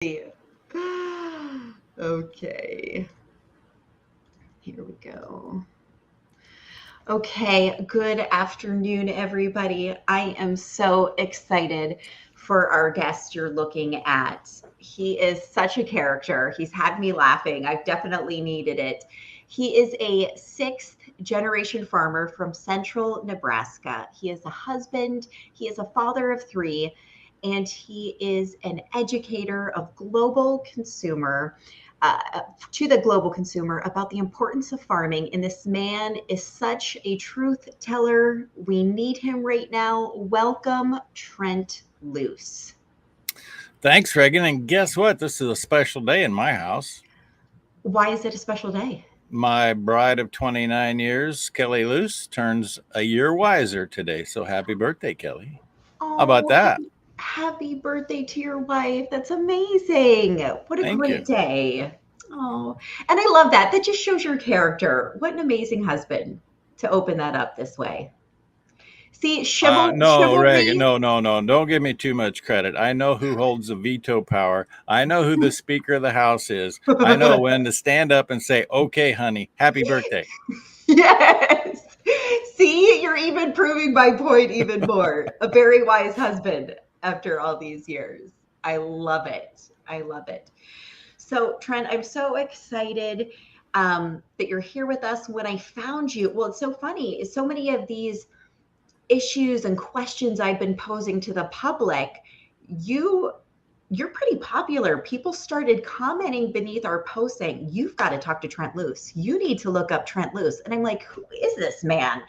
Okay, here we go. Okay, good afternoon, everybody. I am so excited for our guest you're looking at. He is such a character. He's had me laughing. I've definitely needed it. He is a sixth generation farmer from central Nebraska. He is a husband, he is a father of three, and he is an educator of global consumer to the global consumer about the importance of farming. And this man is such a truth teller. We need him right now. Welcome, Trent Loos. Thanks, Reagan. And guess what? This is a special day in my house. Why is it a special day? My bride of 29 years, Kelly Loos, turns a year wiser today. So happy birthday, Kelly. How about Oh, that? happy birthday to your wife. That's amazing. What a Thank great you. day. Oh, and I love that. That just shows your character. What an amazing husband to open that up this way. See, No, Reagan. chivalry. No. Don't give me too much credit. I know who holds the veto power. I know who the Speaker of the House is. I know when to stand up and say, okay, honey, happy birthday. Yes. See, you're even proving my point even more. A very wise husband after all these years. I love it. I love it. So, Trent, I'm so excited that you're here with us. When I found you, well, it's so funny. So many of these issues and questions I've been posing to the public, you you're pretty popular. People started commenting beneath our post saying, "You've got to talk to Trent Loos. You need to look up Trent Loos." And I'm like, "Who is this man?"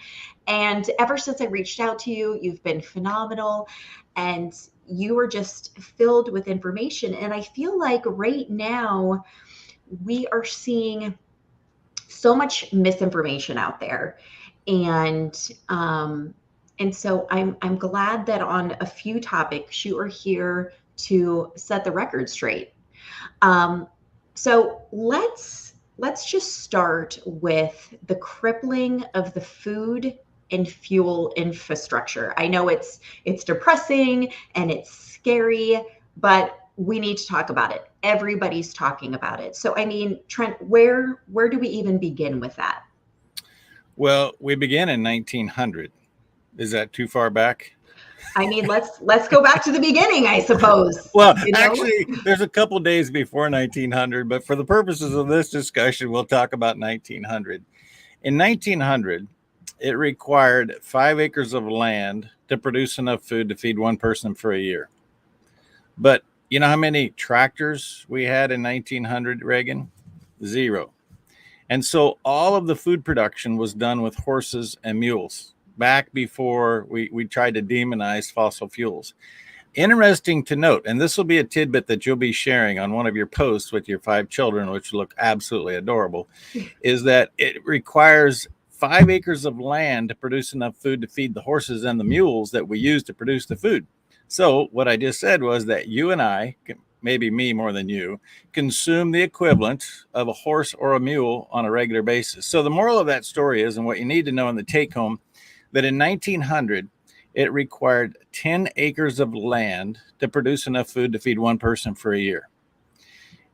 And ever since I reached out to you, you've been phenomenal, and you are just filled with information. And I feel like right now we are seeing so much misinformation out there, and um, and so I'm glad that on a few topics you are here to set the record straight. Um, so let's just start with the crippling of the food and fuel infrastructure. I know it's depressing and it's scary, but we need to talk about it. Everybody's talking about it. So I mean, Trent, where do we even begin with that? Well, we began in 1900. Is that too far back? I mean, let's go back to the beginning, I suppose. Well, You know? actually, there's a couple days before 1900, but for the purposes of this discussion, we'll talk about 1900. In 1900, it required 5 acres of land to produce enough food to feed one person for a year. But you know how many tractors we had in 1900, Reagan? Zero. And so all of the food production was done with horses and mules back before we tried to demonize fossil fuels. Interesting to note, and this will be a tidbit that you'll be sharing on one of your posts with your 5 children, which look absolutely adorable, is that it requires 5 acres of land to produce enough food to feed the horses and the mules that we use to produce the food. So what I just said was that you and I, maybe me more than you, consume the equivalent of a horse or a mule on a regular basis. So the moral of that story is, and what you need to know in the take home, that in 1900, it required 10 acres of land to produce enough food to feed one person for a year.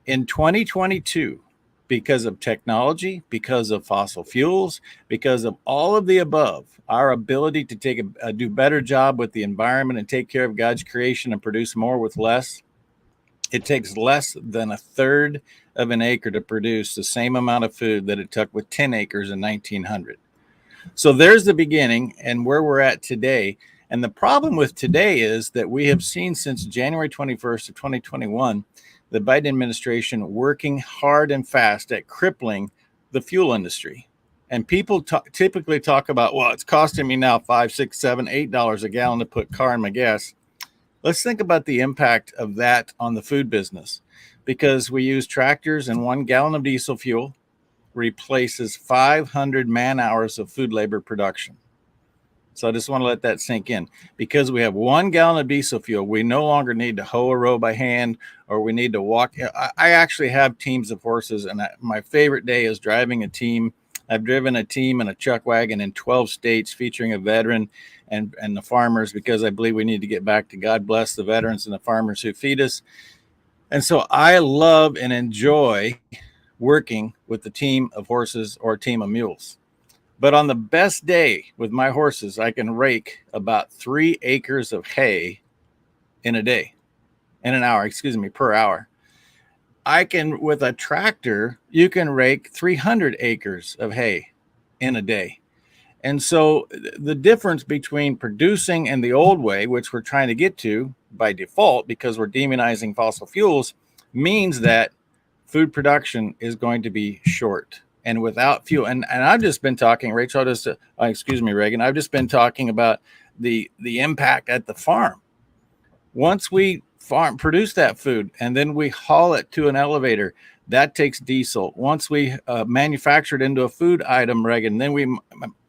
In 2022, because of technology, because of fossil fuels, because of all of the above, our ability to do better job with the environment and take care of God's creation and produce more with less, it takes less than a third of an acre to produce the same amount of food that it took with 10 acres in 1900. So there's the beginning and where we're at today. And the problem with today is that we have seen since January 21st of 2021, the Biden administration working hard and fast at crippling the fuel industry. And people typically talk about, well, it's costing me now $5, $6, $7, $8 a gallon to put car in my gas. Let's think about the impact of that on the food business, because we use tractors and 1 gallon of diesel fuel replaces 500 man hours of food labor production. So I just want to let that sink in. Because we have 1 gallon of diesel fuel, we no longer need to hoe a row by hand, or we need to walk. I actually have teams of horses, and my favorite day is driving a team. I've driven a team in a chuck wagon in 12 states featuring a veteran and the farmers, because I believe we need to get back to God bless the veterans and the farmers who feed us. And so I love and enjoy working with the team of horses or a team of mules. But on the best day with my horses, I can rake about 3 acres of hay in a day, in an hour, excuse me, per hour. I can, with a tractor, you can rake 300 acres of hay in a day. And so the difference between producing and the old way, which we're trying to get to by default because we're demonizing fossil fuels, means that food production is going to be short and without fuel. And I've just been talking, Rachel, excuse me, Reagan, I've just been talking about the impact at the farm. Once we produce that food and then we haul it to an elevator, that takes diesel. Once we manufacture it into a food item, Reagan, then we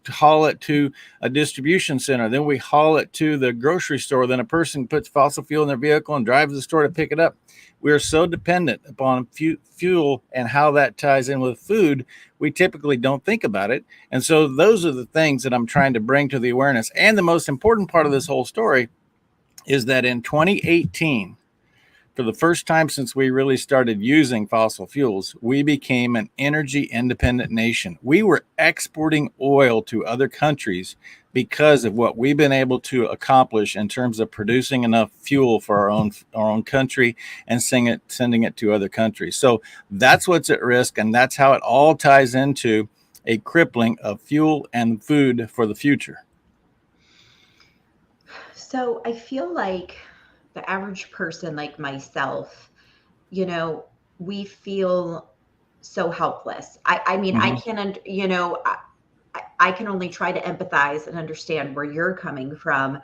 haul it to a distribution center. Then we haul it to the grocery store. Then a person puts fossil fuel in their vehicle and drives to the store to pick it up. We are so dependent upon fuel and how that ties in with food, we typically don't think about it. And so those are the things that I'm trying to bring to the awareness. And the most important part of this whole story is that in 2018, for the first time since we really started using fossil fuels, we became an energy independent nation. We were exporting oil to other countries because of what we've been able to accomplish in terms of producing enough fuel for our own country and sending it to other countries. So that's what's at risk, and that's how it all ties into a crippling of fuel and food for the future. So I feel like the average person like myself, you know, we feel so helpless. I mean, I Mm-hmm. can, you know, I can only try to empathize and understand where you're coming from.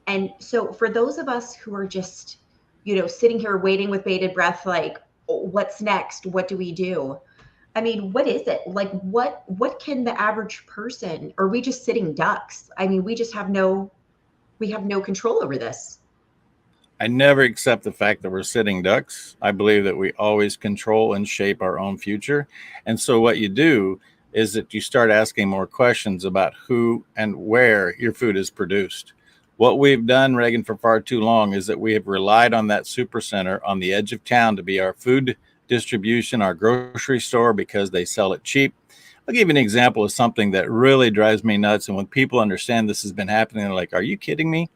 And so for those of us who are just, you know, sitting here waiting with bated breath, like, "Oh, what's next? What do we do?" I mean, what is it? Like, what can the average person, or are we just sitting ducks? I mean, we have no control over this. I never accept the fact that we're sitting ducks. I believe that we always control and shape our own future. And so, what you do is that you start asking more questions about who and where your food is produced. What we've done, Reagan, for far too long is that we have relied on that super center on the edge of town to be our food distribution, our grocery store, because they sell it cheap. I'll give you an example of something that really drives me nuts. And when people understand this has been happening, they're like, "Are you kidding me?"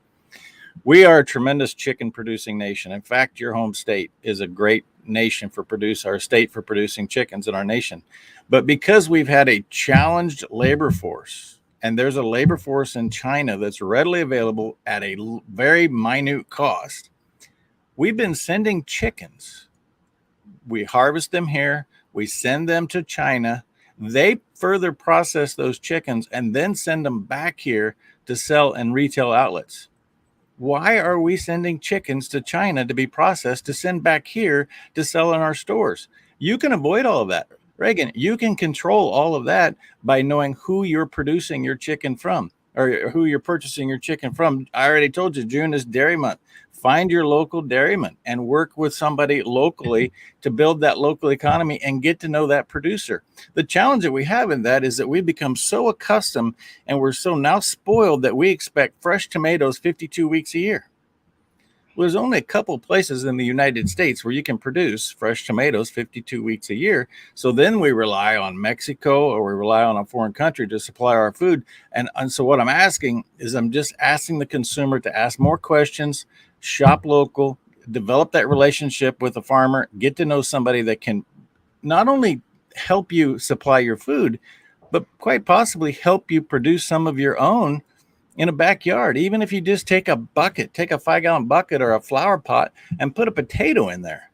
We are a tremendous chicken producing nation. In fact, your home state is a great nation for our state for producing chickens in our nation. But because we've had a challenged labor force, and there's a labor force in China that's readily available at a very minute cost, we've been sending chickens. We harvest them here, we send them to China. They further process those chickens and then send them back here to sell in retail outlets. Why are we sending chickens to China to be processed to send back here to sell in our stores? You can avoid all of that. Reagan, you can control all of that by knowing who you're producing your chicken from or who you're purchasing your chicken from. I already told you, June is dairy month. Find your local dairyman and work with somebody locally to build that local economy and get to know that producer. The challenge that we have in that is that we become so accustomed and we're so now spoiled that we expect fresh tomatoes 52 weeks a year. Well, there's only a couple places in the United States where you can produce fresh tomatoes 52 weeks a year. So then we rely on Mexico or we rely on a foreign country to supply our food. And so what I'm asking is I'm just asking the consumer to ask more questions, shop local, develop that relationship with the farmer, get to know somebody that can not only help you supply your food, but quite possibly help you produce some of your own in a backyard. Even if you just take a 5-gallon bucket or a flower pot and put a potato in there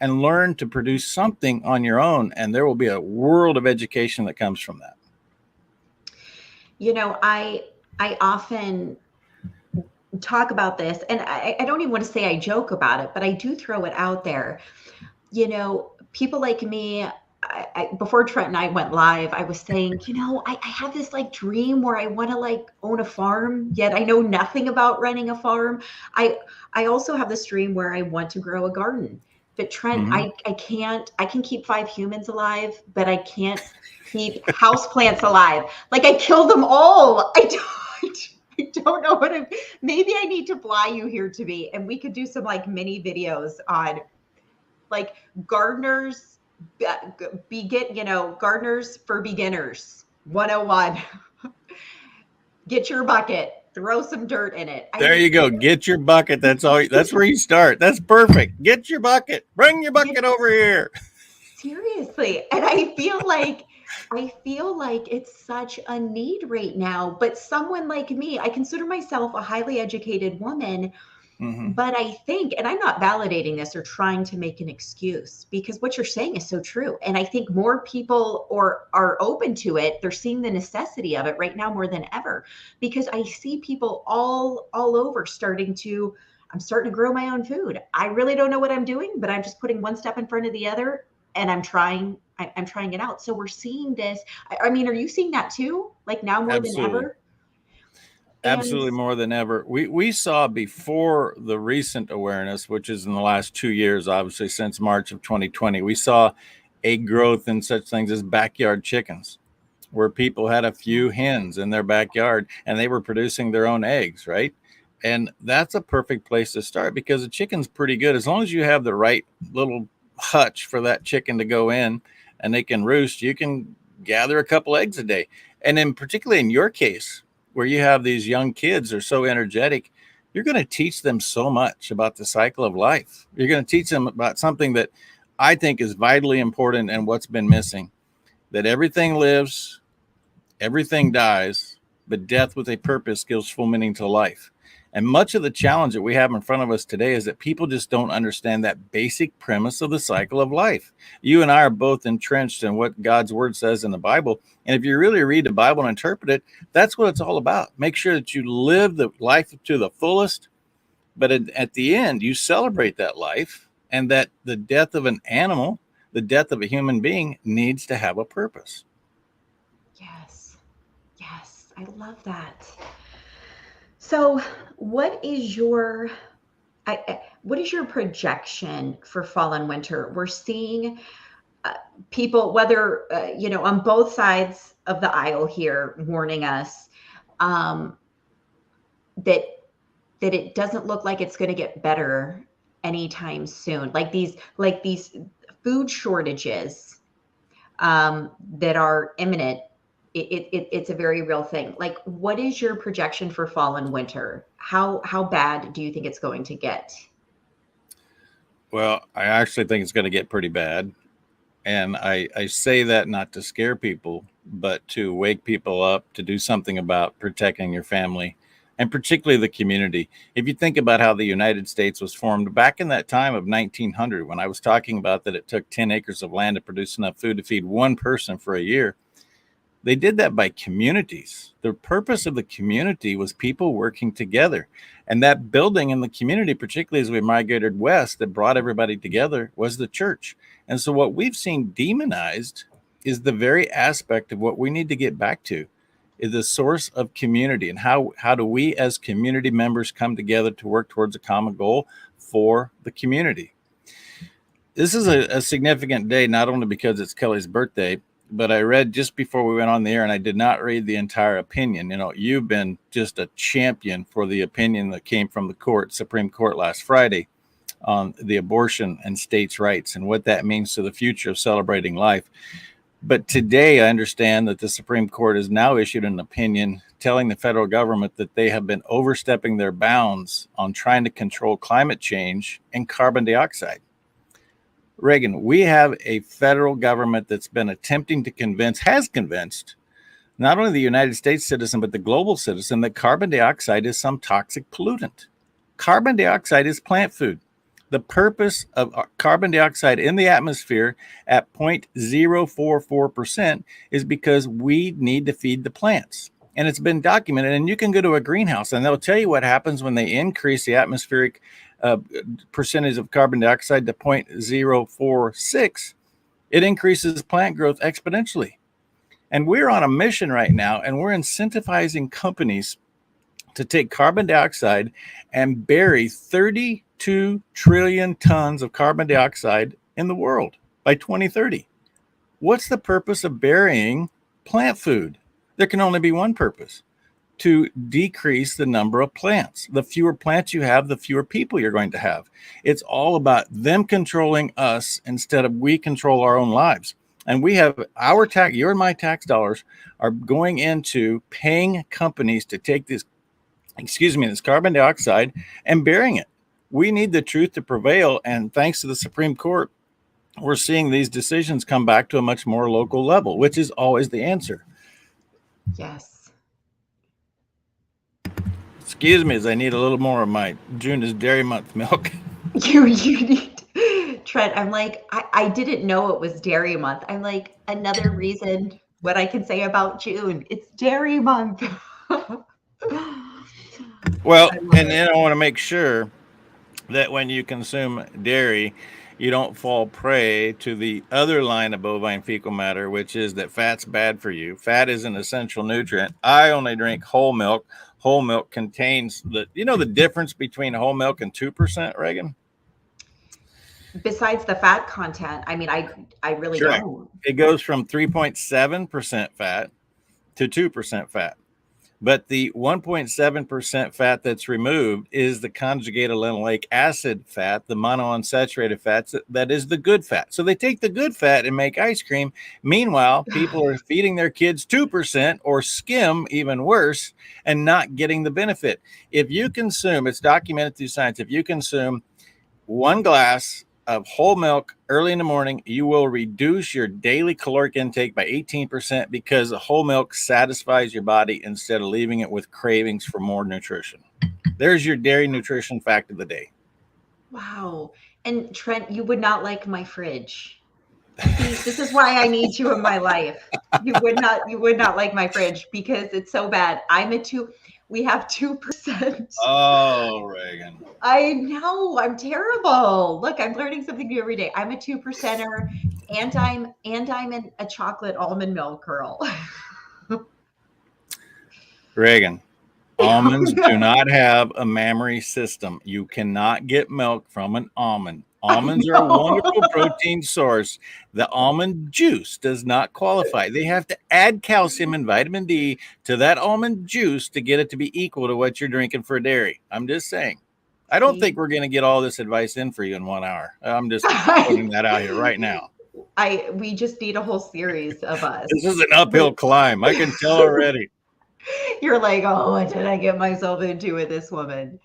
and learn to produce something on your own. And there will be a world of education that comes from that. You know, I often talk about this, and I don't even want to say I joke about it, but I do throw it out there. You know, people like me, before Trent and I went live, I was saying, you know, I have this like dream where I want to like own a farm, yet I know nothing about running a farm. I also have this dream where I want to grow a garden. But Trent, Mm-hmm. I can keep 5 humans alive, but I can't keep house plants alive. Like I kill them all. I don't know what maybe I need to fly you here to me and we could do some like mini videos on like gardeners gardeners for beginners 101. Get your bucket, throw some dirt in it. There you go. Get your bucket. That's all. That's where you start. That's perfect. Get your bucket. Bring your bucket over here. Seriously. And I feel like it's such a need right now. But someone like me, I consider myself a highly educated woman. Mm-hmm. But I think, and I'm not validating this or trying to make an excuse, because what you're saying is so true. And I think more people are open to it. They're seeing the necessity of it right now more than ever, because I see people all over I'm starting to grow my own food. I really don't know what I'm doing, but I'm just putting one step in front of the other, and I'm trying it out. So we're seeing this. I mean, are you seeing that too? Like now more than Absolutely. ever? And Absolutely more than ever. We saw before the recent awareness, which is in the last 2 years, obviously since March of 2020, we saw a growth in such things as backyard chickens, where people had a few hens in their backyard and they were producing their own eggs, right? And that's a perfect place to start, because a chicken's pretty good as long as you have the right little hutch for that chicken to go in and they can roost. You can gather a couple eggs a day. And then particularly in your case, where you have these young kids who are so energetic, you're going to teach them so much about the cycle of life. You're going to teach them about something that I think is vitally important and what's been missing, that everything lives, everything dies, but death with a purpose gives full meaning to life. And much of the challenge that we have in front of us today is that people just don't understand that basic premise of the cycle of life. You and I are both entrenched in what God's word says in the Bible. And if you really read the Bible and interpret it, that's what it's all about. Make sure that you live the life to the fullest, but at the end, you celebrate that life, and that the death of an animal, the death of a human being, needs to have a purpose. yes, yes, I love that. So, what is your what is your projection for fall and winter? We're seeing people, whether on both sides of the aisle here, warning us um, that it doesn't look like it's going to get better anytime soon. Like these food shortages that are imminent. It's a very real thing. Like, what is your projection for fall and winter? How bad do you think it's going to get? Well, I actually think it's going to get pretty bad. And I say that not to scare people, but to wake people up to do something about protecting your family and particularly the community. If you think about how the United States was formed back in that time of 1900, when I was talking about that it took 10 acres of land to produce enough food to feed one person for a year, they did that by communities. The purpose of the community was people working together. And that building in the community, particularly as we migrated west, that brought everybody together was the church. And so what we've seen demonized is the very aspect of what we need to get back to, is the source of community. And how do we as community members come together to work towards a common goal for the community? This is a significant day, not only because it's Kelly's birthday, but I read just before we went on the air, and I did not read the entire opinion. You know, you've been just a champion for the opinion that came from the Supreme Court last Friday on the abortion and states' rights and what that means to the future of celebrating life. But today I understand that the Supreme Court has now issued an opinion telling the federal government that they have been overstepping their bounds on trying to control climate change and carbon dioxide. Reagan, we have a federal government that's been attempting to has convinced not only the United States citizen, but the global citizen that carbon dioxide is some toxic pollutant. Carbon dioxide is plant food. The purpose of carbon dioxide in the atmosphere at 0.044% is because we need to feed the plants. And it's been documented. And you can go to a greenhouse and they'll tell you what happens when they increase the atmospheric percentage of carbon dioxide to 0.046. It increases plant growth exponentially. And we're on a mission right now, and we're incentivizing companies to take carbon dioxide and bury 32 trillion tons of carbon dioxide in the world by 2030. What's the purpose of burying plant food? There can only be one purpose: to decrease the number of plants. The fewer plants you have, the fewer people you're going to have. It's all about them controlling us instead of we control our own lives. And we have our tax, your and my tax dollars are going into paying companies to take this, this carbon dioxide and burying it. We need the truth to prevail. And thanks to the Supreme Court, we're seeing these decisions come back to a much more local level, which is always the answer. Yes. Excuse me, as I need a little more of my June is Dairy Month milk. You need, Trent, I'm like, I didn't know it was Dairy Month. I'm like, another reason what I can say about June. It's Dairy Month. Well, and then I want to make sure that when you consume dairy, you don't fall prey to the other line of bovine fecal matter, which is that fat's bad for you. Fat is an essential nutrient. I only drink whole milk. Whole milk contains the difference between whole milk and 2%, Reagan? Besides the fat content, I mean, I really don't. It goes from 3.7% fat to 2% fat. But the 1.7% fat that's removed is the conjugated linoleic acid fat, the monounsaturated fats, that is the good fat. So they take the good fat and make ice cream. Meanwhile, people are feeding their kids 2% or skim, even worse, and not getting the benefit. If you consume, it's documented through science, if you consume 1 glass of whole milk early in the morning, you will reduce your daily caloric intake by 18% because the whole milk satisfies your body instead of leaving it with cravings for more nutrition. There's your dairy nutrition fact of the day. Wow. And Trent, you would not like my fridge. See, this is why I need you in my life. You would not like my fridge because it's so bad. We have 2%. Oh, Reagan. I know, I'm terrible. Look, I'm learning something new every day. I'm a 2%er and I'm a chocolate almond milk girl. Reagan, almonds do not have a mammary system. You cannot get milk from an almond. Almonds are a wonderful protein source. The almond juice does not qualify. They have to add calcium and vitamin D to that almond juice to get it to be equal to what you're drinking for dairy. I'm just saying. I don't think we're going to get all this advice in for you in 1 hour. I'm just putting that out here right now. We just need a whole series of us. This is an uphill climb. I can tell already. You're like, oh, what did I get myself into with this woman?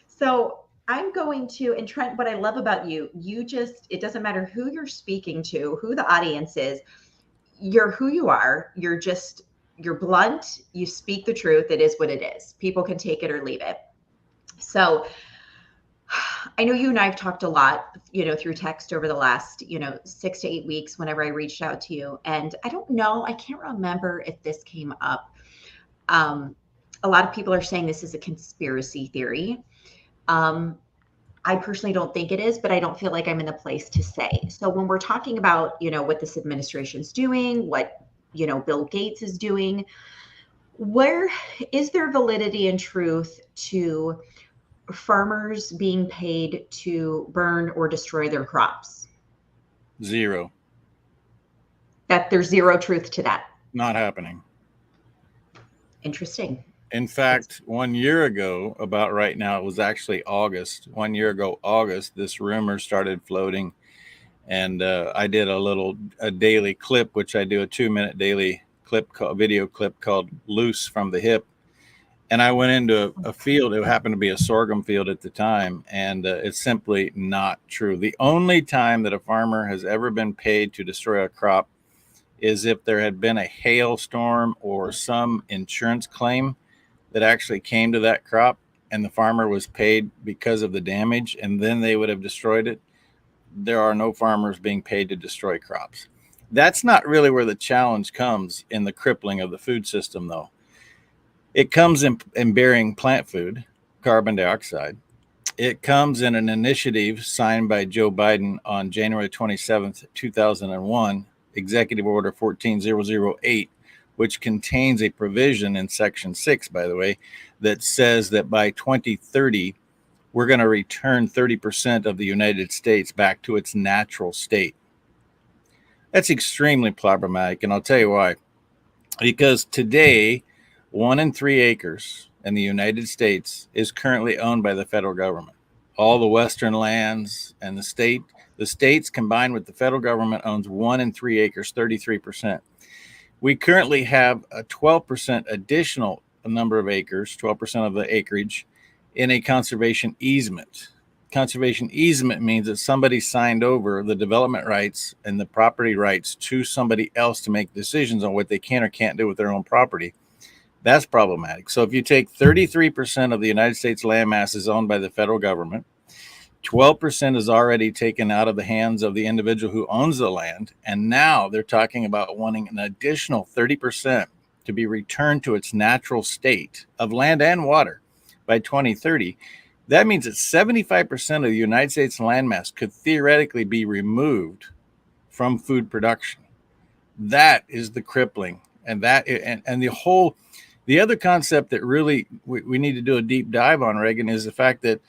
So I'm going to, and Trent, what I love about you, it doesn't matter who you're speaking to, who the audience is, you're who you are. You're blunt. You speak the truth. It is what it is. People can take it or leave it. So I know you and I have talked a lot, through text over the last, 6 to 8 weeks, whenever I reached out to you. And I don't know, I can't remember if this came up. A lot of people are saying this is a conspiracy theory. I personally don't think it is, but I don't feel like I'm in the place to say. So when we're talking about, what this administration's doing, what, Bill Gates is doing, where is there validity and truth to farmers being paid to burn or destroy their crops? Zero. That there's zero truth to that. Not happening. Interesting. In fact, 1 year ago, about right now, it was actually August. 1 year ago, August, this rumor started floating. And I did a daily clip, which I do a 2-minute daily video clip called Loose from the Hip. And I went into a field. It happened to be a sorghum field at the time. And it's simply not true. The only time that a farmer has ever been paid to destroy a crop is if there had been a hailstorm or some insurance claim that actually came to that crop and the farmer was paid because of the damage, and then they would have destroyed it. There are no farmers being paid to destroy crops. That's not really where the challenge comes in the crippling of the food system, though. It comes in burying plant food, carbon dioxide. It comes in an initiative signed by Joe Biden on January 27th, 2001, Executive Order 14008, which contains a provision in Section 6, by the way, that says that by 2030, we're going to return 30% of the United States back to its natural state. That's extremely problematic, and I'll tell you why. Because today, 1 in 3 acres in the United States is currently owned by the federal government. All the western lands and the states combined with the federal government owns 1 in 3 acres, 33%. We currently have a 12% additional number of acres, 12% of the acreage, in a conservation easement. Conservation easement means that somebody signed over the development rights and the property rights to somebody else to make decisions on what they can or can't do with their own property. That's problematic. So if you take 33% of the United States landmass is owned by the federal government, 12% is already taken out of the hands of the individual who owns the land. And now they're talking about wanting an additional 30% to be returned to its natural state of land and water by 2030. That means that 75% of the United States landmass could theoretically be removed from food production. That is the crippling. And the other concept that really we need to do a deep dive on, Reagan, is the fact that,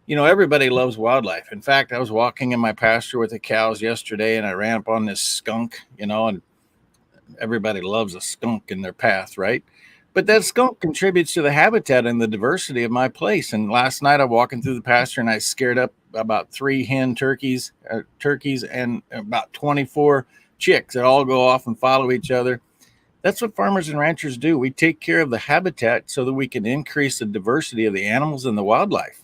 everybody loves wildlife. In fact, I was walking in my pasture with the cows yesterday and I ran up on this skunk, and everybody loves a skunk in their path, right? But that skunk contributes to the habitat and the diversity of my place. And last night I'm walking through the pasture and I scared up about 3 hen turkeys and about 24 chicks that all go off and follow each other. That's what farmers and ranchers do. We take care of the habitat so that we can increase the diversity of the animals and the wildlife.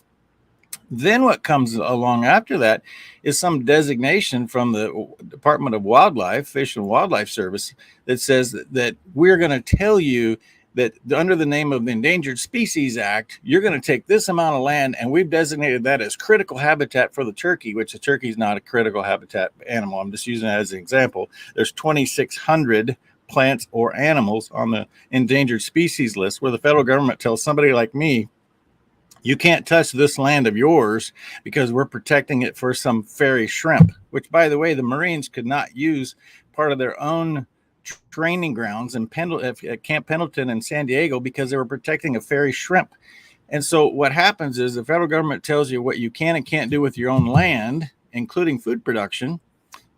Then what comes along after that is some designation from the Department of Wildlife, Fish and Wildlife Service, that says that we're going to tell you that under the name of the Endangered Species Act, you're going to take this amount of land, and we've designated that as critical habitat for the turkey, which the turkey is not a critical habitat animal. I'm just using that as an example. There's 2,600 plants or animals on the endangered species list, where the federal government tells somebody like me, you can't touch this land of yours because we're protecting it for some fairy shrimp, which, by the way, the Marines could not use part of their own training grounds at Camp Pendleton in San Diego because they were protecting a fairy shrimp. And so what happens is the federal government tells you what you can and can't do with your own land, including food production,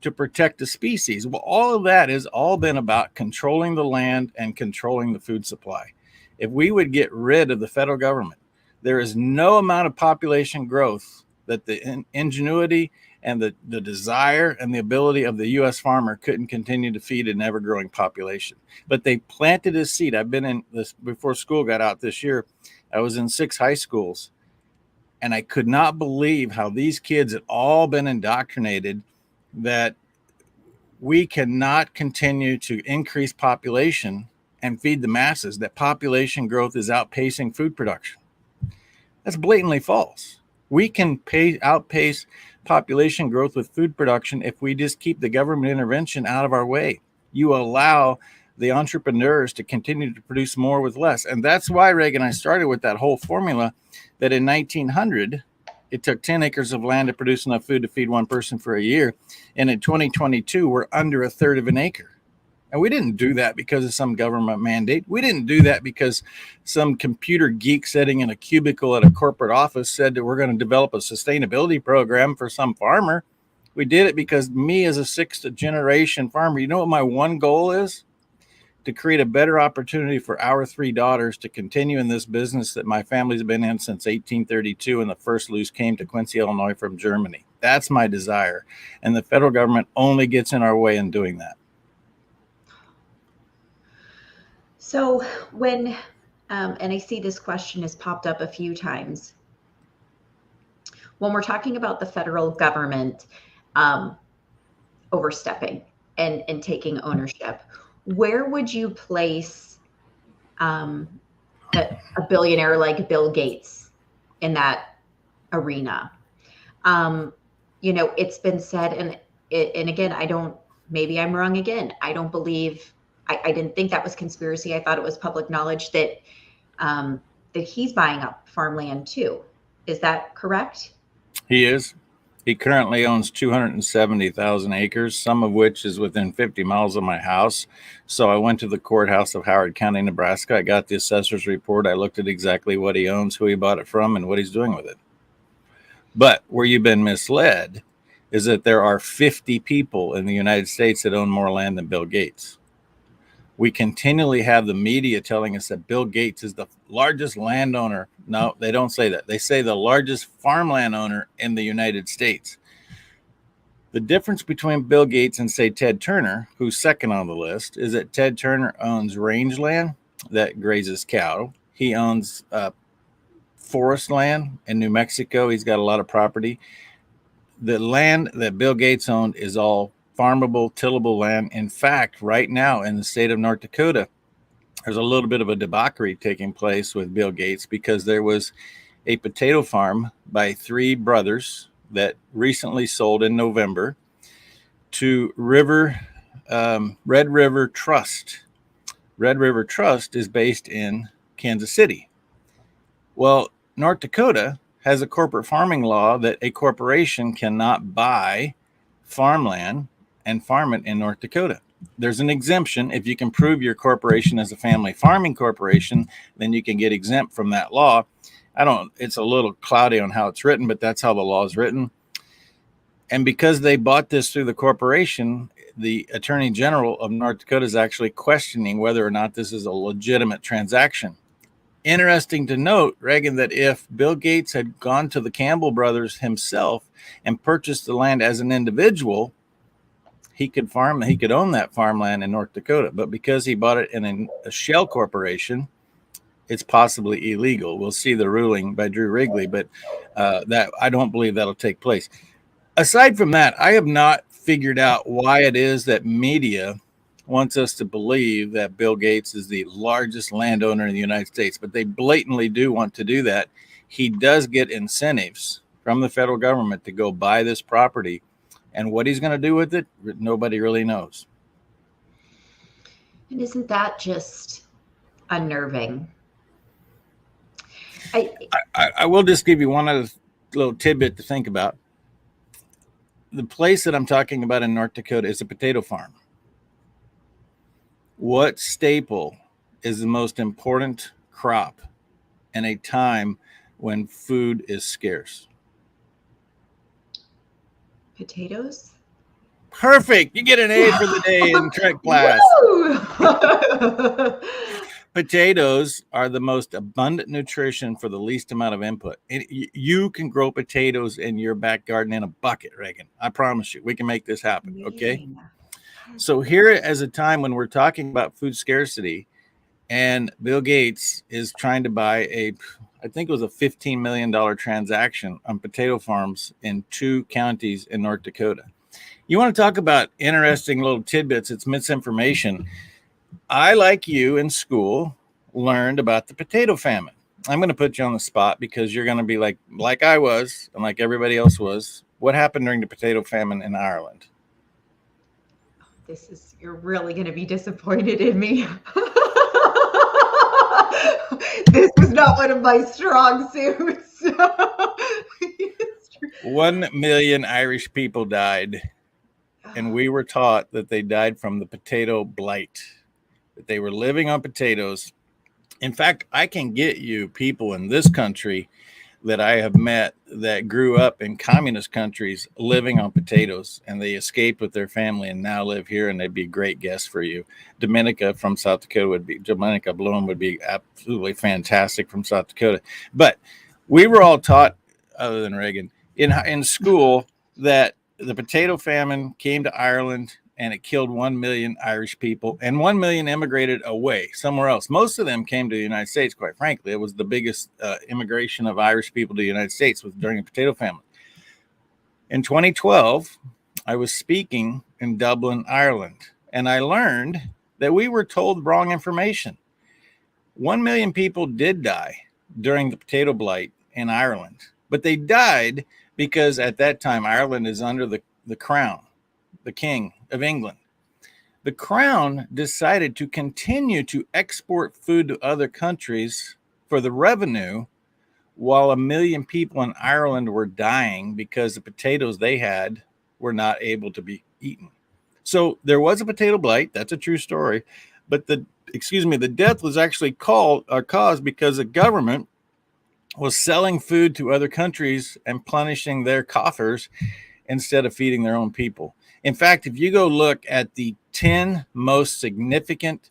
to protect the species. Well, all of that has all been about controlling the land and controlling the food supply. If we would get rid of the federal government, there is no amount of population growth that the ingenuity and the desire and the ability of the U.S. farmer couldn't continue to feed an ever-growing population. But they planted a seed. I've been in this before school got out this year. I was in 6 high schools, and I could not believe how these kids had all been indoctrinated that we cannot continue to increase population and feed the masses, that population growth is outpacing food production. That's blatantly false. We can outpace population growth with food production if we just keep the government intervention out of our way. You allow the entrepreneurs to continue to produce more with less. And that's why, Reagan, I started with that whole formula that in 1900, it took 10 acres of land to produce enough food to feed one person for a year. And in 2022, we're under 1/3 of an acre. And we didn't do that because of some government mandate. We didn't do that because some computer geek sitting in a cubicle at a corporate office said that we're going to develop a sustainability program for some farmer. We did it because me as a 6th generation farmer, you know what my one goal is? To create a better opportunity for our 3 daughters to continue in this business that my family's been in since 1832, and the first Loos came to Quincy, Illinois from Germany. That's my desire. And the federal government only gets in our way in doing that. So when, and I see this question has popped up a few times, when we're talking about the federal government overstepping and taking ownership, where would you place a billionaire like Bill Gates in that arena? It's been said, and again, maybe I'm wrong again. I don't believe, I didn't think that was conspiracy. I thought it was public knowledge that he's buying up farmland too. Is that correct? He is. He currently owns 270,000 acres, some of which is within 50 miles of my house. So I went to the courthouse of Howard County, Nebraska. I got the assessor's report. I looked at exactly what he owns, who he bought it from, and what he's doing with it. But where you've been misled is that there are 50 people in the United States that own more land than Bill Gates. We continually have the media telling us that Bill Gates is the largest landowner. No, they don't say that. They say the largest farmland owner in the United States. The difference between Bill Gates and, say, Ted Turner, who's second on the list, is that Ted Turner owns rangeland that grazes cattle. He owns forest land in New Mexico. He's got a lot of property. The land that Bill Gates owned is all farmable, tillable land. In fact, right now in the state of North Dakota, there's a little bit of a debauchery taking place with Bill Gates because there was a potato farm by three brothers that recently sold in November to Red River Trust. Red River Trust is based in Kansas City. Well, North Dakota has a corporate farming law that a corporation cannot buy farmland and farm it in North Dakota. There's an exemption. If you can prove your corporation is a family farming corporation, then you can get exempt from that law. It's a little cloudy on how it's written, but that's how the law is written. And because they bought this through the corporation, the Attorney General of North Dakota is actually questioning whether or not this is a legitimate transaction. Interesting to note, Reagan, that if Bill Gates had gone to the Campbell brothers himself and purchased the land as an individual, he could own that farmland in North Dakota. But because he bought it in a shell corporation, it's possibly illegal. We'll see the ruling by Drew Wrigley, but that I don't believe that'll take place. Aside from that, I have not figured out why it is that media wants us to believe that Bill Gates is the largest landowner in the United States, but they blatantly do want to do that. He does get incentives from the federal government to go buy this property, and what he's going to do with it, nobody really knows. And isn't that just unnerving? I will just give you one other little tidbit to think about. The place that I'm talking about in North Dakota is a potato farm. What staple is the most important crop in a time when food is scarce? Potatoes? Perfect. You get an A for the day in Trent class. Potatoes are the most abundant nutrition for the least amount of input. You can grow potatoes in your back garden in a bucket, Reagan. I promise you, we can make this happen. Okay. So here is a time when we're talking about food scarcity, and Bill Gates is trying to buy I think it was a $15 million transaction on potato farms in 2 counties in North Dakota. You want to talk about interesting little tidbits? It's misinformation. I, like you in school, learned about the potato famine. I'm going to put you on the spot because you're going to be like I was and like everybody else was. What happened during the potato famine in Ireland? You're really going to be disappointed in me. This was not one of my strong suits. 1 million Irish people died, and we were taught that they died from the potato blight, that they were living on potatoes. In fact, I can get you people in this country that I have met that grew up in communist countries living on potatoes, and they escaped with their family and now live here, and they'd be great guests for you. Dominica from South Dakota Dominica Bloom would be absolutely fantastic from South Dakota. But we were all taught, other than Reagan, in school that the potato famine came to Ireland and it killed 1 million Irish people, and 1 million immigrated away somewhere else. Most of them came to the United States, quite frankly. It was the biggest immigration of Irish people to the United States was during the potato famine. In 2012, I was speaking in Dublin, Ireland, and I learned that we were told wrong information. 1 million people did die during the potato blight in Ireland, but they died because at that time, Ireland is under the crown, the King of England. The crown decided to continue to export food to other countries for the revenue, while 1 million people in Ireland were dying because the potatoes they had were not able to be eaten. So there was a potato blight. That's a true story. But the death was actually caused because the government was selling food to other countries and punishing their coffers instead of feeding their own people. In fact, if you go look at the 10 most significant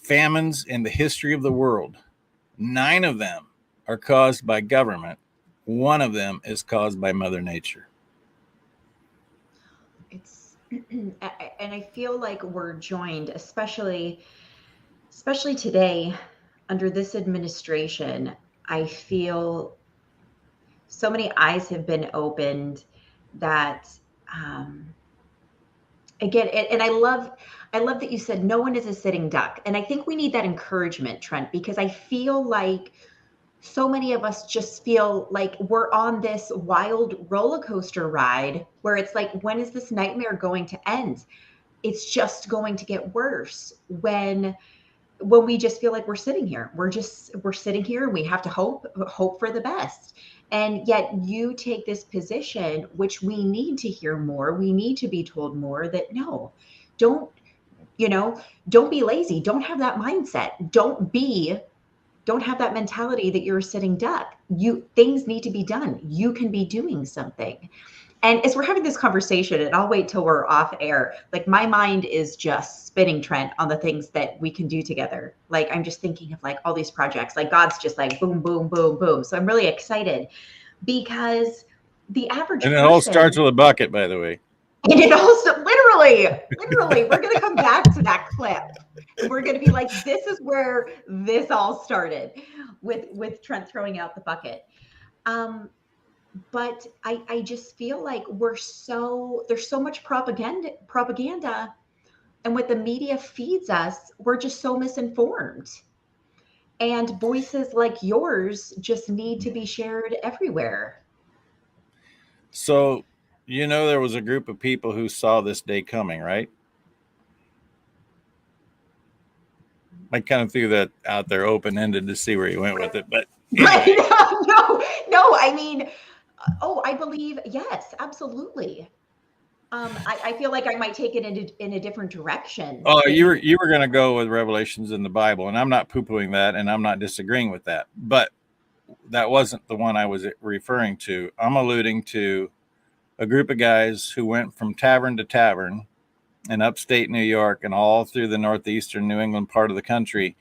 famines in the history of the world, 9 of them are caused by government. 1 of them is caused by Mother Nature. It's and I feel like we're joined, especially today under this administration. I feel so many eyes have been opened that um, again, and I love that you said no one is a sitting duck, and I think we need that encouragement, Trent, because I feel like so many of us just feel like we're on this wild roller coaster ride where it's like, when is this nightmare going to end? It's just going to get worse when we just feel like we're sitting here. We're sitting here and we have to hope for the best. And yet you take this position, which we need to hear more. We need to be told more that no, don't, don't be lazy. Don't have that mindset. Don't have that mentality that you're a sitting duck. Things need to be done. You can be doing something. And as we're having this conversation, and I'll wait till we're off air, like my mind is just spinning, Trent, on the things that we can do together. Like I'm just thinking of like all these projects, like God's just like boom, boom, boom, boom. So I'm really excited because the average And it person, all starts with a bucket, by the way. and it also literally, we're going to come back to that clip. And we're going to be like, this is where this all started with Trent throwing out the bucket. But I just feel like there's so much propaganda, and what the media feeds us, we're just so misinformed. And voices like yours just need to be shared everywhere. So, there was a group of people who saw this day coming, right? I kind of threw that out there open-ended to see where you went with it, but anyway. No, I mean, I believe, yes, absolutely. I feel like I might take it in a different direction. Oh, you were going to go with Revelations in the Bible, and I'm not poo-pooing that, and I'm not disagreeing with that. But that wasn't the one I was referring to. I'm alluding to a group of guys who went from tavern to tavern in upstate New York and all through the northeastern New England part of the country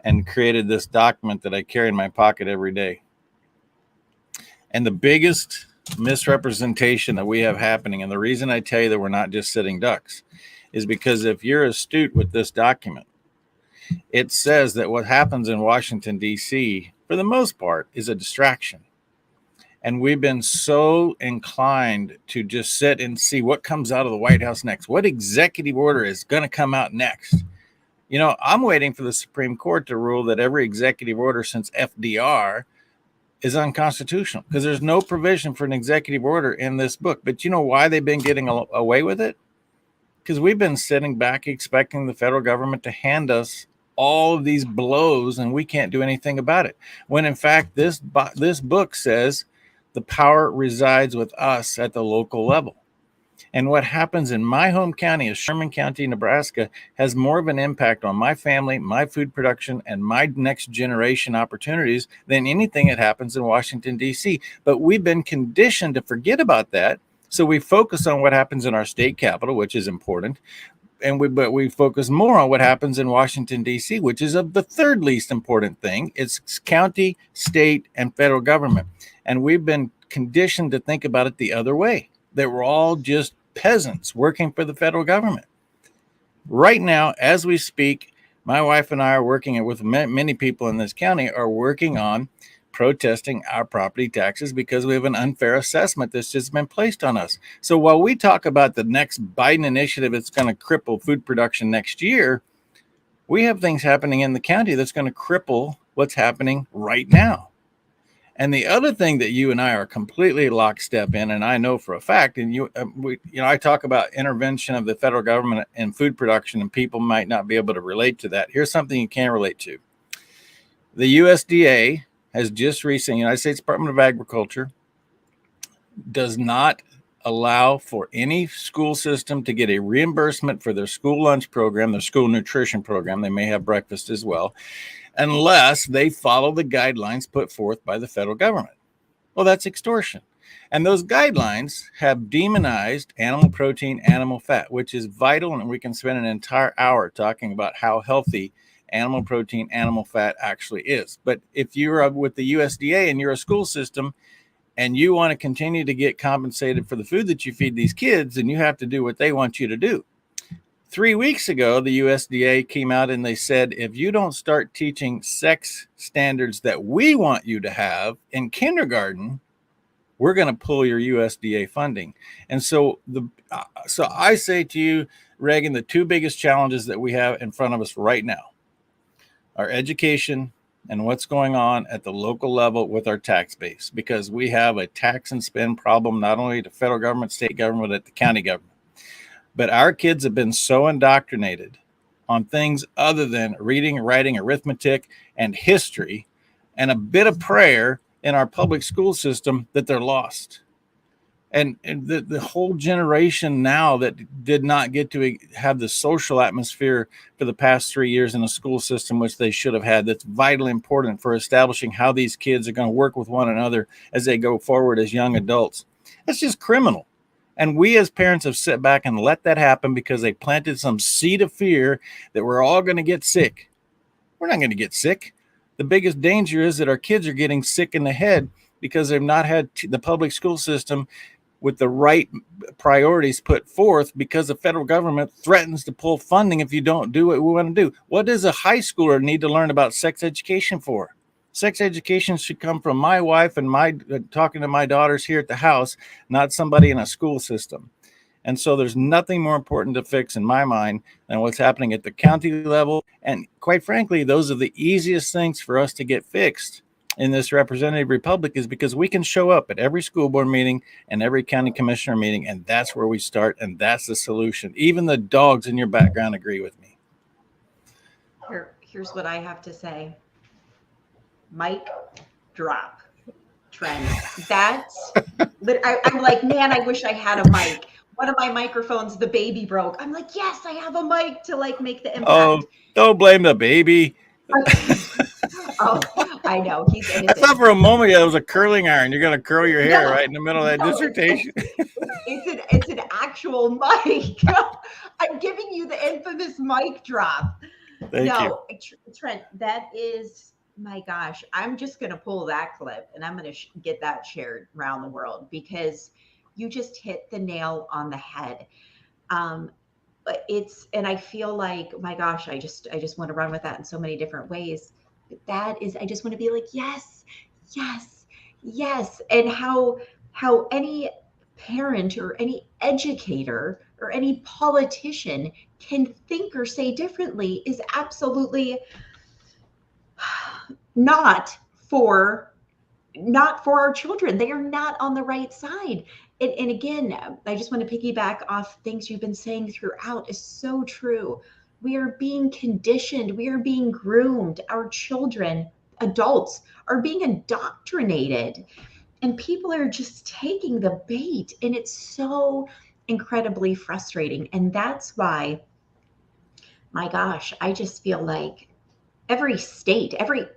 and created this document that I carry in my pocket every day. And the biggest misrepresentation that we have happening, and the reason I tell you that we're not just sitting ducks, is because if you're astute with this document, it says that what happens in Washington, D.C., for the most part, is a distraction. And we've been so inclined to just sit and see what comes out of the White House next. What executive order is going to come out next? I'm waiting for the Supreme Court to rule that every executive order since FDR is unconstitutional because there's no provision for an executive order in this book. But you know why they've been getting away with it? Because we've been sitting back expecting the federal government to hand us all of these blows and we can't do anything about it. When in fact, this book says the power resides with us at the local level. And what happens in my home county is Sherman County, Nebraska, has more of an impact on my family, my food production, and my next generation opportunities than anything that happens in Washington, D.C. But we've been conditioned to forget about that. So we focus on what happens in our state capital, which is important. But we focus more on what happens in Washington, D.C., which is of the third least important thing. It's county, state, and federal government. And we've been conditioned to think about it the other way, that we're all just peasants working for the federal government. Right now, as we speak, my wife and I are working with many people in this county are working on protesting our property taxes because we have an unfair assessment that's just been placed on us. So while we talk about the next Biden initiative that's going to cripple food production next year, we have things happening in the county that's going to cripple what's happening right now. And the other thing that you and I are completely lockstep in, and I know for a fact, and I talk about intervention of the federal government in food production, and people might not be able to relate to that. Here's something you can relate to. The USDA has just recently, United States Department of Agriculture, does not allow for any school system to get a reimbursement for their school lunch program, their school nutrition program. They may have breakfast as well, unless they follow the guidelines put forth by the federal government. Well, that's extortion. And those guidelines have demonized animal protein, animal fat, which is vital. And we can spend an entire hour talking about how healthy animal protein, animal fat actually is. But if you're with the USDA and you're a school system and you want to continue to get compensated for the food that you feed these kids, then you have to do what they want you to do. 3 weeks ago, the USDA came out and they said, if you don't start teaching sex standards that we want you to have in kindergarten, we're going to pull your USDA funding. And so I say to you, Reagan, the two biggest challenges that we have in front of us right now are education and what's going on at the local level with our tax base, because we have a tax and spend problem, not only the federal government, state government, but at the county government. But our kids have been so indoctrinated on things other than reading, writing, arithmetic, and history, and a bit of prayer in our public school system that they're lost. And the whole generation now that did not get to have the social atmosphere for the past 3 years in a school system, which they should have had, that's vitally important for establishing how these kids are going to work with one another as they go forward as young adults. That's just criminal. And we as parents have sat back and let that happen because they planted some seed of fear that we're all going to get sick. We're not going to get sick. The biggest danger is that our kids are getting sick in the head because they've not had the public school system with the right priorities put forth, because the federal government threatens to pull funding if you don't do what we want to do. What does a high schooler need to learn about sex education for? Sex education should come from my wife and my talking to my daughters here at the house, not somebody in a school system. And so there's nothing more important to fix in my mind than what's happening at the county level. And quite frankly, those are the easiest things for us to get fixed in this representative republic, is because we can show up at every school board meeting and every county commissioner meeting, and that's where we start, and that's the solution. Even the dogs in your background agree with me. Here's what I have to say. Mic drop. Trent. That's, but I'm like, man, I wish I had a mic. One of my microphones, the baby broke. I'm like, yes, I have a mic to like make the impact. Oh, don't blame the baby. Oh, I know. He's innocent. I thought for a moment it was a curling iron. You're going to curl your hair right in the middle of that dissertation. It's an actual mic. I'm giving you the infamous mic drop. Thank you. Trent, that is, my gosh, I'm just going to pull that clip and I'm going to get that shared around the world, because you just hit the nail on the head. And I feel like, my gosh, I just want to run with that in so many different ways. But that is, I just want to be like, yes, yes, yes. And how any parent or any educator or any politician can think or say differently is absolutely not for our children. They are not on the right side. And again, I just want to piggyback off things you've been saying throughout. Is so true. We are being conditioned. We are being groomed. Our children, adults, are being indoctrinated. And people are just taking the bait. And it's so incredibly frustrating. And that's why, my gosh, I just feel like every state, every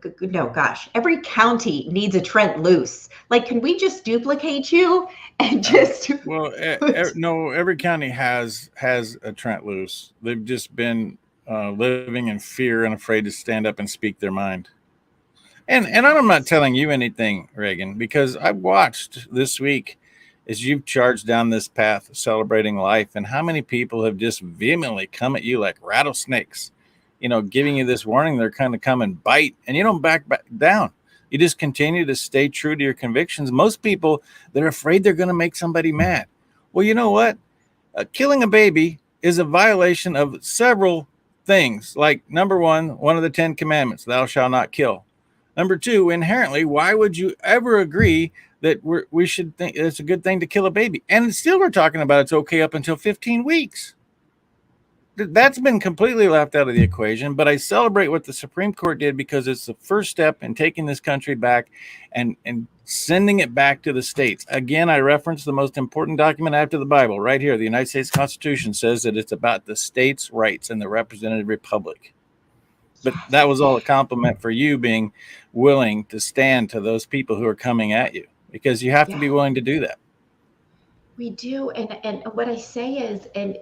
county needs a Trent Loos. Like, can we just duplicate you and just? No, every county has a Trent Loos. They've just been living in fear and afraid to stand up and speak their mind. And I'm not telling you anything, Reagan, because I've watched this week as you've charged down this path celebrating life, and how many people have just vehemently come at you like rattlesnakes, giving you this warning. They're kind of come and bite, and you don't back down. You just continue to stay true to your convictions. Most people, they're afraid they're going to make somebody mad. Well, you know what? Killing a baby is a violation of several things. Like, number one of the 10 commandments, thou shalt not kill. Number two, inherently, why would you ever agree that we should think it's a good thing to kill a baby? And still we're talking about it's okay up until 15 weeks. That's been completely left out of the equation. But I celebrate what the Supreme Court did, because it's the first step in taking this country back and sending it back to the states. Again, I reference the most important document after the Bible right here. The United States Constitution says that it's about the states' rights and the representative republic. But that was all a compliment for you being willing to stand to those people who are coming at you, because you have to be willing to do that. We do. And what I say is, and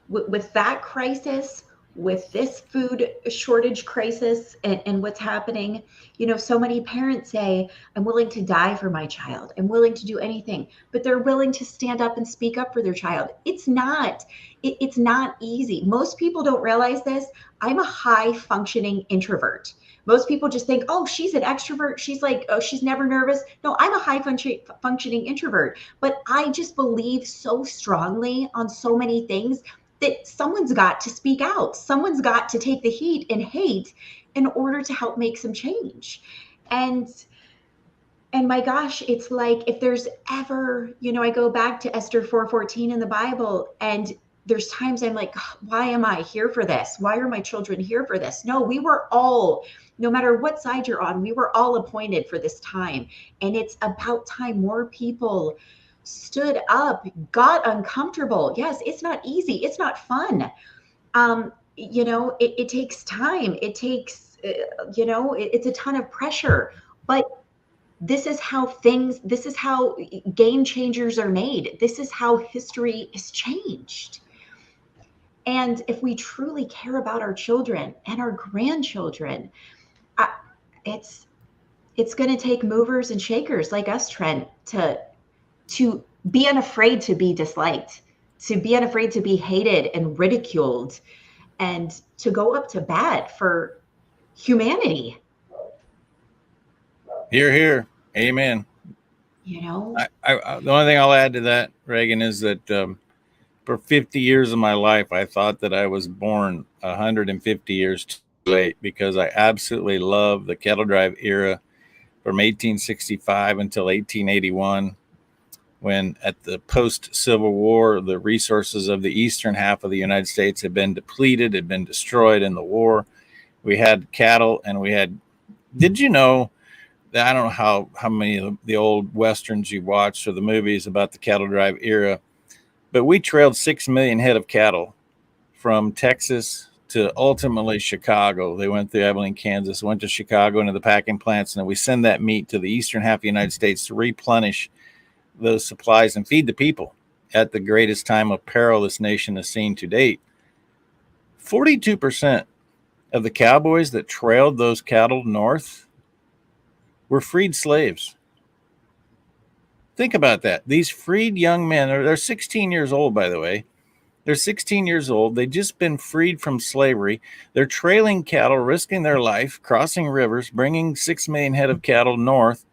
with that crisis, with this food shortage crisis and what's happening, so many parents say, I'm willing to die for my child. I'm willing to do anything, but they're willing to stand up and speak up for their child. It's not easy. Most people don't realize this. I'm a high functioning introvert. Most people just think, oh, she's an extrovert. She's like, oh, she's never nervous. No, I'm a high functioning introvert, but I just believe so strongly on so many things that someone's got to speak out. Someone's got to take the heat and hate in order to help make some change. And my gosh, it's like if there's ever, I go back to Esther 4:14 in the Bible, and there's times I'm like, why am I here for this? Why are my children here for this? No, we were all, no matter what side you're on, we were all appointed for this time. And it's about time more people stood up, got uncomfortable. Yes, it's not easy. It's not fun. It takes time. It takes, it's a ton of pressure, but this is how game changers are made. This is how history is changed. And if we truly care about our children and our grandchildren, it's going to take movers and shakers like us, Trent, to be unafraid to be disliked, to be unafraid to be hated and ridiculed, and to go up to bat for humanity. Hear, hear. Amen. The only thing I'll add to that, Reagan, is that for 50 years of my life, I thought that I was born 150 years too late, because I absolutely love the cattle drive era from 1865 until 1881, when at the post-Civil War, the resources of the eastern half of the United States had been depleted, had been destroyed in the war. We had cattle, and we had, did you know, I don't know how many of the old Westerns you watched or the movies about the cattle drive era, but we trailed 6 million head of cattle from Texas to ultimately Chicago. They went through Abilene, Kansas, went to Chicago into the packing plants, and then we send that meat to the eastern half of the United States to replenish those supplies and feed the people at the greatest time of peril this nation has seen to date. 42% of the cowboys that trailed those cattle north were freed slaves. Think about that. These freed young men, they're 16 years old, by the way. They're 16 years old. They've just been freed from slavery. They're trailing cattle, risking their life, crossing rivers, bringing 6 million head of cattle north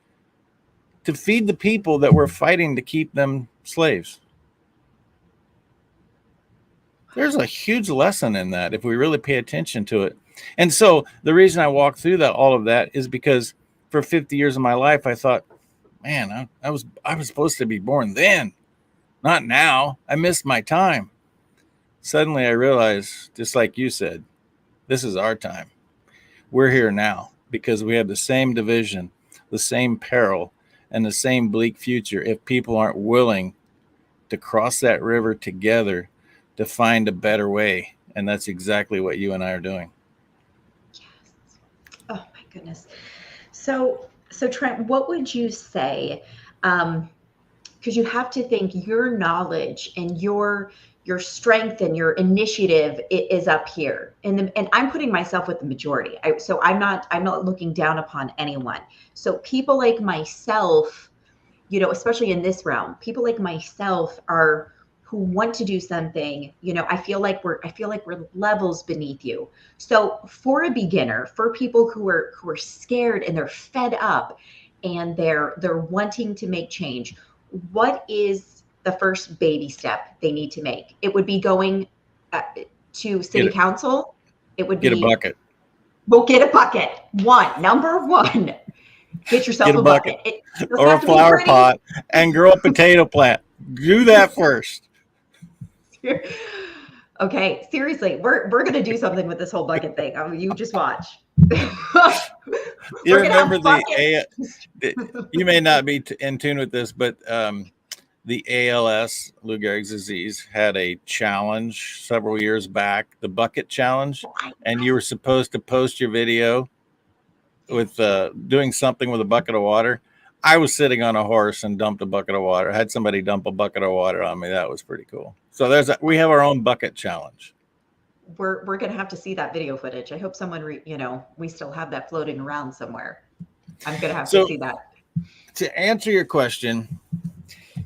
to feed the people that were fighting to keep them slaves. There's a huge lesson in that if we really pay attention to it. And so the reason I walk through all of that is because for 50 years of my life, I thought, man, I was supposed to be born then, not now. I missed my time. Suddenly I realized, just like you said, this is our time. We're here now because we have the same division, the same peril, and the same bleak future if people aren't willing to cross that river together to find a better way. And that's exactly what you and I are doing. Yes. Oh my goodness. So Trent, what would you say? Because you have to think your knowledge and your strength and your initiative is up here, and I'm putting myself with the majority. So I'm not looking down upon anyone. So people like myself, especially in this realm, people like myself are who want to do something. I feel like we're levels beneath you. So for a beginner, for people who are scared and they're fed up and they're wanting to make change, what is the first baby step they need to make? It would be going to city council. It would be get a bucket. Well, get a bucket. Number one, get yourself a bucket. Or a flower pot and grow a potato plant. Do that first. Okay, seriously, we're going to do something with this whole bucket thing. You just watch. You remember you may not be in tune with this, but the ALS, Lou Gehrig's disease, had a challenge several years back, the bucket challenge, and you were supposed to post your video with doing something with a bucket of water. I was sitting on a horse and dumped a bucket of water. I had somebody dump a bucket of water on me. That was pretty cool. So we have our own bucket challenge. we're going to have to see that video footage. I hope someone, we still have that floating around somewhere. I'm going to have to see that. To answer your question,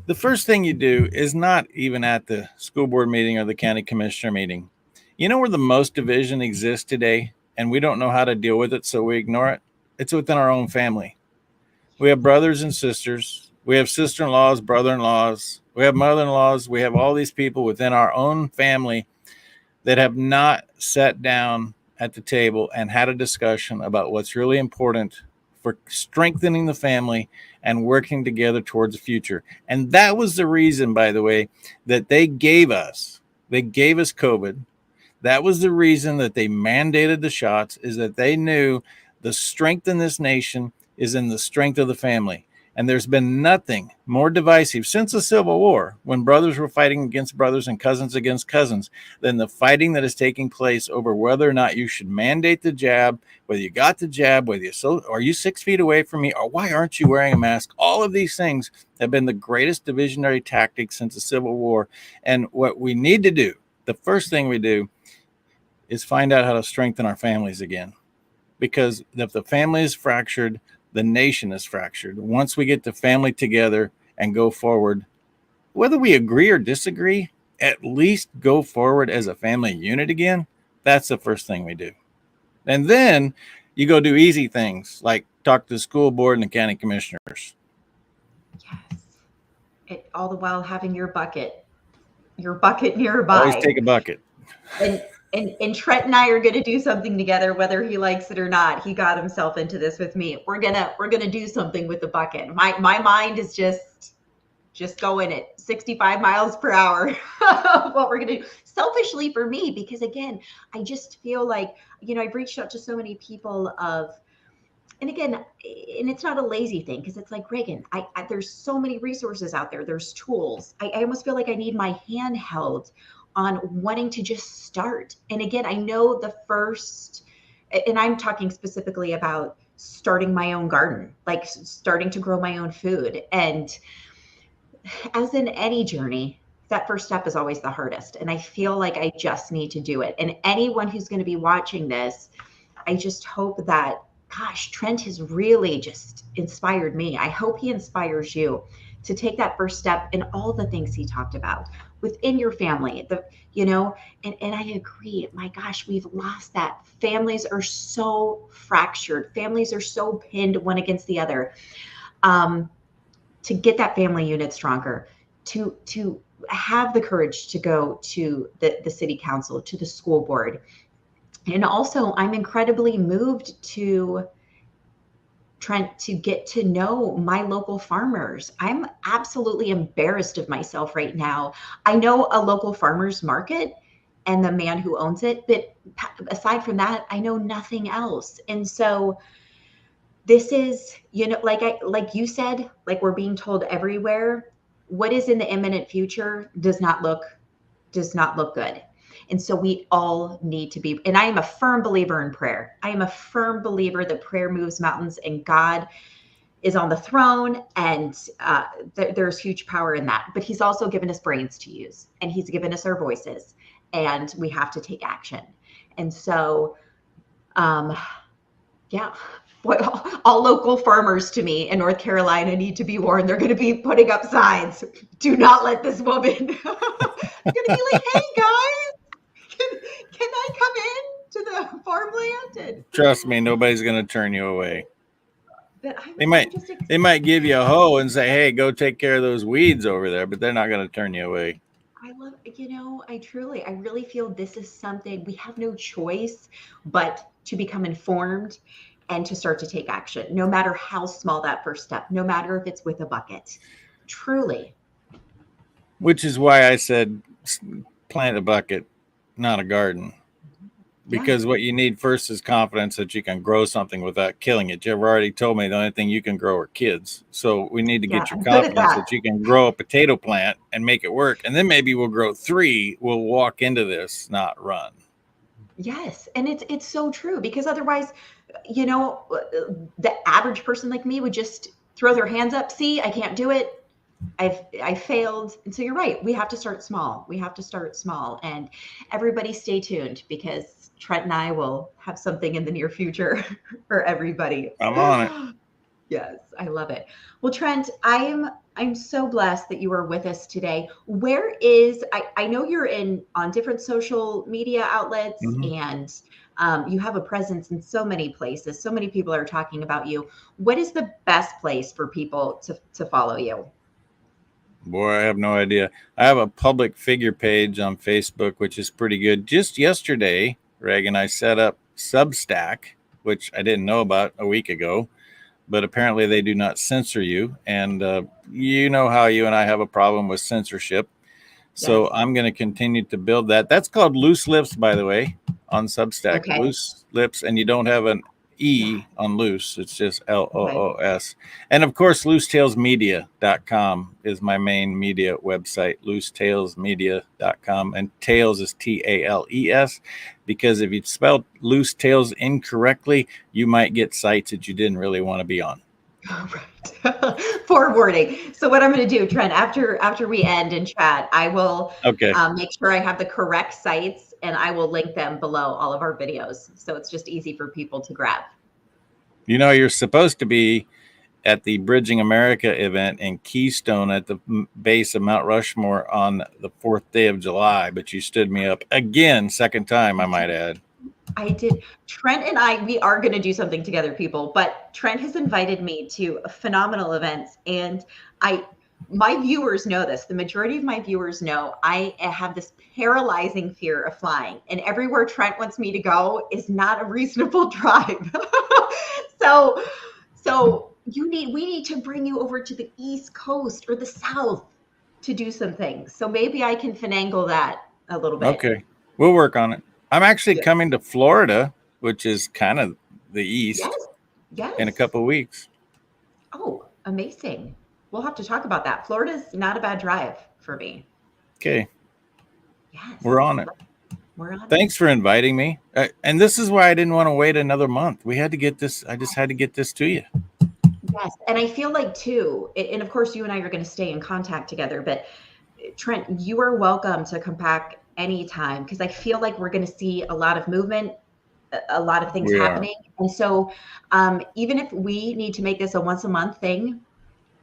the first thing you do is not even at the school board meeting or the county commissioner meeting. You know where the most division exists today, and we don't know how to deal with it, so we ignore it? It's within our own family. We have brothers and sisters. We have sister-in-laws, brother-in-laws. We have mother-in-laws. We have all these people within our own family that have not sat down at the table and had a discussion about what's really important for strengthening the family and working together towards the future. And that was the reason, by the way, that they gave us COVID. That was the reason that they mandated the shots, is that they knew the strength in this nation is in the strength of the family. And there's been nothing more divisive since the Civil War, when brothers were fighting against brothers and cousins against cousins, than the fighting that is taking place over whether or not you should mandate the jab, whether you got the jab, whether are you 6 feet away from me, or why aren't you wearing a mask? All of these things have been the greatest divisionary tactics since the Civil War. And what we need to do, the first thing we do, is find out how to strengthen our families again. Because if the family is fractured, the nation is fractured. Once we get the family together and go forward, whether we agree or disagree, at least go forward as a family unit again. That's the first thing we do. And then you go do easy things like talk to the school board and the county commissioners. Yes. All the while having your bucket nearby. Always take a bucket. And Trent and I are going to do something together, whether he likes it or not. He got himself into this with me. We're gonna do something with the bucket. My mind is just going at 65 miles per hour. What we're gonna do, selfishly for me, because again, I just feel like, I've reached out to so many people and again, and it's not a lazy thing, because it's like, Reagan, there's so many resources out there. There's tools. I almost feel like I need my hand held on wanting to just start. And again, I know the first, and I'm talking specifically about starting my own garden, like starting to grow my own food. And as in any journey, that first step is always the hardest. And I feel like I just need to do it. And anyone who's going to be watching this, I just hope that, gosh, Trent has really just inspired me. I hope he inspires you to take that first step in all the things he talked about within your family, and I agree. My gosh, we've lost that. Families are so fractured. Families are so pinned one against the other. To get that family unit stronger, to have the courage to go to the city council, to the school board. And also, I'm incredibly moved to Trent, to get to know my local farmers. I'm absolutely embarrassed of myself right now. I know a local farmer's market and the man who owns it, but aside from that, I know nothing else. And so this is, like you said, like we're being told everywhere, what is in the imminent future does not look good. And so we all need to be, and I am a firm believer in prayer. I am a firm believer that prayer moves mountains, and God is on the throne, and there's huge power in that. But he's also given us brains to use, and he's given us our voices, and we have to take action. And so, yeah, boy, all local farmers to me in North Carolina need to be warned. They're going to be putting up signs. Do not let this woman. They're going to be like, hey guys, can I come in to the farmland? And trust me, nobody's going to turn you away. They they might give you a hoe and say, hey, go take care of those weeds over there, but they're not going to turn you away. I love, I really feel this is something we have no choice but to become informed and to start to take action, no matter how small that first step, no matter if it's with a bucket, truly. Which is why I said plant a bucket, not a garden. Because what you need first is confidence that you can grow something without killing it. You've already told me the only thing you can grow are kids. So we need to get your confidence that you can grow a potato plant and make it work. And then maybe we'll grow 3. We'll walk into this, not run. Yes. And it's so true, because otherwise, the average person like me would just throw their hands up. See, I can't do it. I failed. And so you're right. We have to start small. We have to start small. And everybody stay tuned because Trent and I will have something in the near future for everybody. I'm on it. Yes, I love it. Well, Trent, I'm so blessed that you are with us today. Where is I know you're in on different social media outlets Mhm. and you have a presence in so many places. So many people are talking about you. What is the best place for people to follow you? Boy, I have no idea. I have a public figure page on Facebook, which is pretty good. Just yesterday, Reagan, I set up Substack, which I didn't know about a week ago, but apparently they do not censor you. And you know how you and I have a problem with censorship. So Yes. I'm going to continue to build that. That's called Loose Lips, by the way, on Substack. Okay. Loose Lips, and you don't have an E on loose. It's just Okay. LOOS. And of course, loosetalesmedia.com is my main media website, loosetalesmedia.com. And tails is TALES, because if you spelled loose tails incorrectly, you might get sites that you didn't really want to be on. All right. Forwarding. So what I'm going to do, Trent, after we end and chat, I will Okay. make sure I have the correct sites and I will link them below all of our videos. So it's just easy for people to grab. You know, you're supposed to be at the Bridging America event in Keystone at the base of Mount Rushmore on the 4th day of July, but you stood me up again, second time, I might add. I did. Trent and I, we are going to do something together, people, but Trent has invited me to phenomenal events. And my viewers know this. The majority of my viewers know I have this paralyzing fear of flying. And everywhere Trent wants me to go is not a reasonable drive. so, so we need to bring you over to the East Coast or the South to do some things. So maybe I can finagle that a little bit. Okay, we'll work on it. I'm actually Yeah. coming to Florida, which is kind of the Yes. East, in a Yes. couple of weeks. Oh, amazing. We'll have to talk about that. Florida's not a bad drive for me. Okay, Yes. we're on it. We're on it. Thanks for inviting me. And this is why I didn't want to wait another month. We had to get this. I just had to get this to you. Yes. And I feel like too, and of course you and I are going to stay in contact together, but Trent, you are welcome to come back anytime because I feel like we're going to see a lot of movement, a lot of things We are. happening. And so even if we need to make this a once a month thing,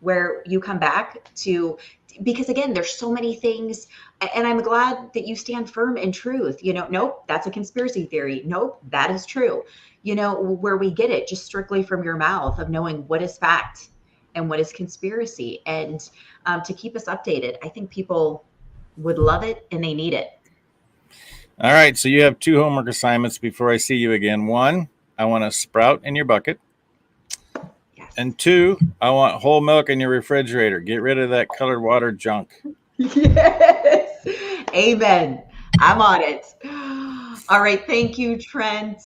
where you come back to, because again there's so many things, and I'm glad that you stand firm in truth. Nope, that's a conspiracy theory. Nope, that is true. Where we get it just strictly from your mouth of knowing what is fact and what is conspiracy, and to keep us updated. I think people would love it and they need it. All right. So you have 2 homework assignments before I see you again. 1, I want a sprout in your bucket. Yes. And 2, I want whole milk in your refrigerator. Get rid of that colored water junk. Yes. Amen. I'm on it. All right. Thank you, Trent.